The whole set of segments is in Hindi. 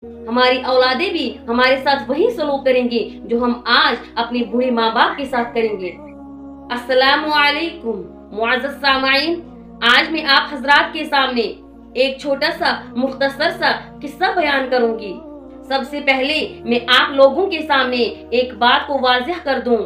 हमारी औलादे भी हमारे साथ वही सलूक करेंगी जो हम आज अपने बूढ़े माँ बाप के साथ करेंगे। अस्सलामु अलैकुम मुअज़्ज़ज़ सामाईन, आज मैं आप हजरात के सामने एक छोटा सा मुख्तसर सा किस्सा बयान करूंगी। सबसे पहले मैं आप लोगों के सामने एक बात को वाज़ेह कर दूं,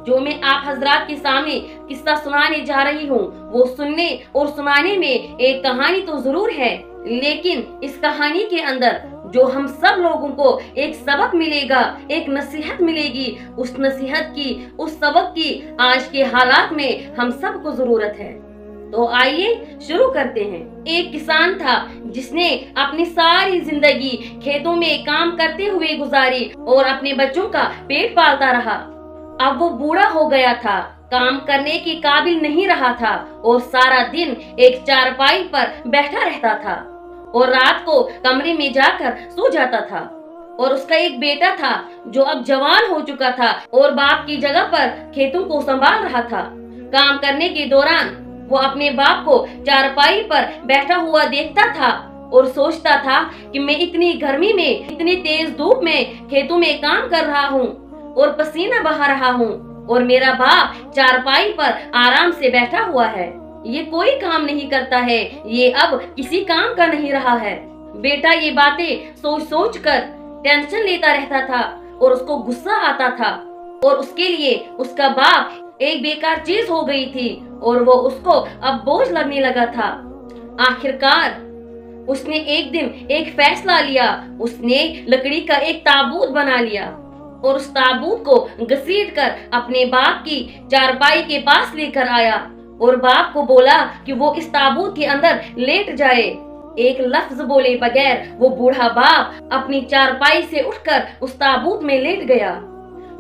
जो मैं आप हजरात के सामने किस्सा सुनाने जा रही हूँ वो सुनने और सुनाने में एक कहानी तो जरूर है, लेकिन इस कहानी के अंदर जो हम सब लोगों को एक सबक मिलेगा, एक नसीहत मिलेगी, उस नसीहत की, उस सबक की आज के हालात में हम सबको जरूरत है। तो आइए शुरू करते हैं। एक किसान था जिसने अपनी सारी जिंदगी खेतों में काम करते हुए गुजारी और अपने बच्चों का पेट पालता रहा। अब वो बूढ़ा हो गया था, काम करने के काबिल नहीं रहा था और सारा दिन एक चारपाई पर बैठा रहता था और रात को कमरे में जाकर सो जाता था। और उसका एक बेटा था जो अब जवान हो चुका था और बाप की जगह पर खेतों को संभाल रहा था। काम करने के दौरान वो अपने बाप को चारपाई पर बैठा हुआ देखता था और सोचता था कि मैं इतनी गर्मी में, इतनी तेज धूप में खेतों में काम कर रहा हूँ और पसीना बहा रहा हूँ और मेरा बाप चारपाई पर आराम से बैठा हुआ है, ये कोई काम नहीं करता है, ये अब किसी काम का नहीं रहा है। बेटा ये बातें सोच सोच कर टेंशन लेता रहता था और उसको गुस्सा आता था और उसके लिए उसका बाप एक बेकार चीज हो गई थी और वो उसको अब बोझ लगने लगा था। आखिरकार उसने एक दिन एक फैसला लिया। उसने लकड़ी का एक ताबूत बना लिया और उस ताबूत को घसीट कर अपने बाप की चारपाई के पास लेकर आया और बाप को बोला कि वो इस ताबूत के अंदर लेट जाए। एक लफ्ज बोले बगैर वो बूढ़ा बाप अपनी चारपाई से उठकर उस ताबूत में लेट गया।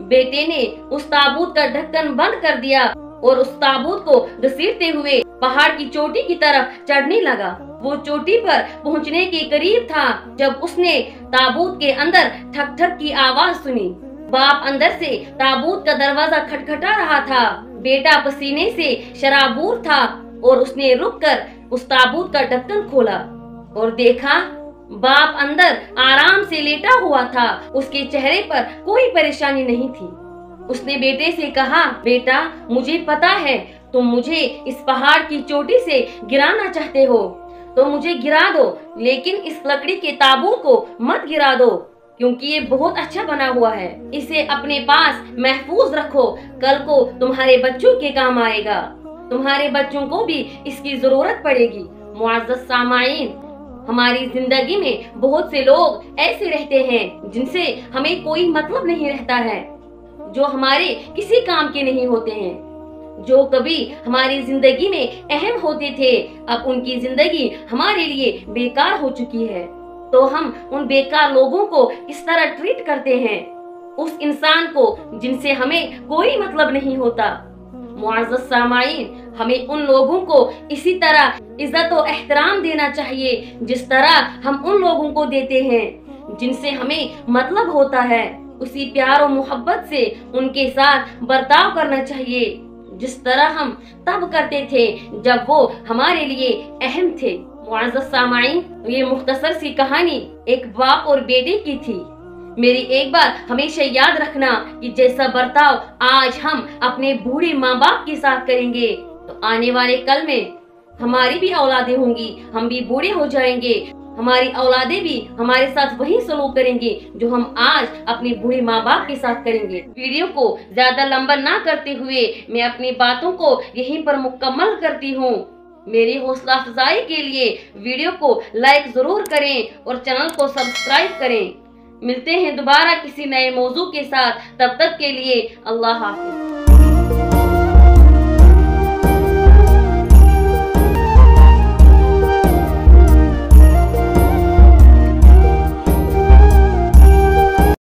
बेटे ने उस ताबूत का ढक्कन बंद कर दिया और उस ताबूत को घसीटते हुए पहाड़ की चोटी की तरफ चढ़ने लगा। वो चोटी पर पहुंचने के करीब था जब उसने ताबूत के अंदर ठक ठक की आवाज सुनी। बाप अंदर से ताबूत का दरवाजा खटखटा रहा था। बेटा पसीने से शराबूर था और उसने रुककर उस ताबूत का ढक्कन खोला और देखा बाप अंदर आराम से लेटा हुआ था। उसके चेहरे पर कोई परेशानी नहीं थी। उसने बेटे से कहा, बेटा मुझे पता है तुम मुझे इस पहाड़ की चोटी से गिराना चाहते हो, तो मुझे गिरा दो, लेकिन इस लकड़ी के ताबूत को मत गिरा दो क्योंकि ये बहुत अच्छा बना हुआ है। इसे अपने पास महफूज रखो, कल को तुम्हारे बच्चों के काम आएगा, तुम्हारे बच्चों को भी इसकी जरूरत पड़ेगी। मुअज़्ज़ज़ सामाईन, हमारी जिंदगी में बहुत से लोग ऐसे रहते हैं जिनसे हमें कोई मतलब नहीं रहता है, जो हमारे किसी काम के नहीं होते हैं, जो कभी हमारी जिंदगी में अहम होते थे, अब उनकी जिंदगी हमारे लिए बेकार हो चुकी है। तो हम उन बेकार लोगों को इस तरह ट्रीट करते हैं, उस इंसान को जिनसे हमें कोई मतलब नहीं होता। मुअज़्ज़ज़ सामाईन, हमें उन लोगों को इसी तरह इज्जत और एहतराम देना चाहिए जिस तरह हम उन लोगों को देते हैं जिनसे हमें मतलब होता है। उसी प्यार और मोहब्बत से उनके साथ बर्ताव करना चाहिए जिस तरह हम तब करते थे जब वो हमारे लिए अहम थे। मुअज़्ज़ज़ सामाईन, ये मुख्तसर सी कहानी एक बाप और बेटे की थी। मेरी एक बात हमेशा याद रखना कि जैसा बर्ताव आज हम अपने बूढ़े माँ बाप के साथ करेंगे तो आने वाले कल में हमारी भी औलादें होंगी, हम भी बूढ़े हो जाएंगे, हमारी औलादें भी हमारे साथ वही सलूक करेंगे जो हम आज अपने बूढ़े माँ बाप के साथ करेंगे। वीडियो को ज्यादा लंबा ना करते हुए मैं अपनी बातों को यहीं पर मुकम्मल करती हूँ। मेरी हौसला अफजाई के लिए वीडियो को लाइक जरूर करें और चैनल को सब्सक्राइब करें। मिलते हैं दोबारा किसी नए मौजू के साथ, तब तक के लिए अल्लाह हाफिज।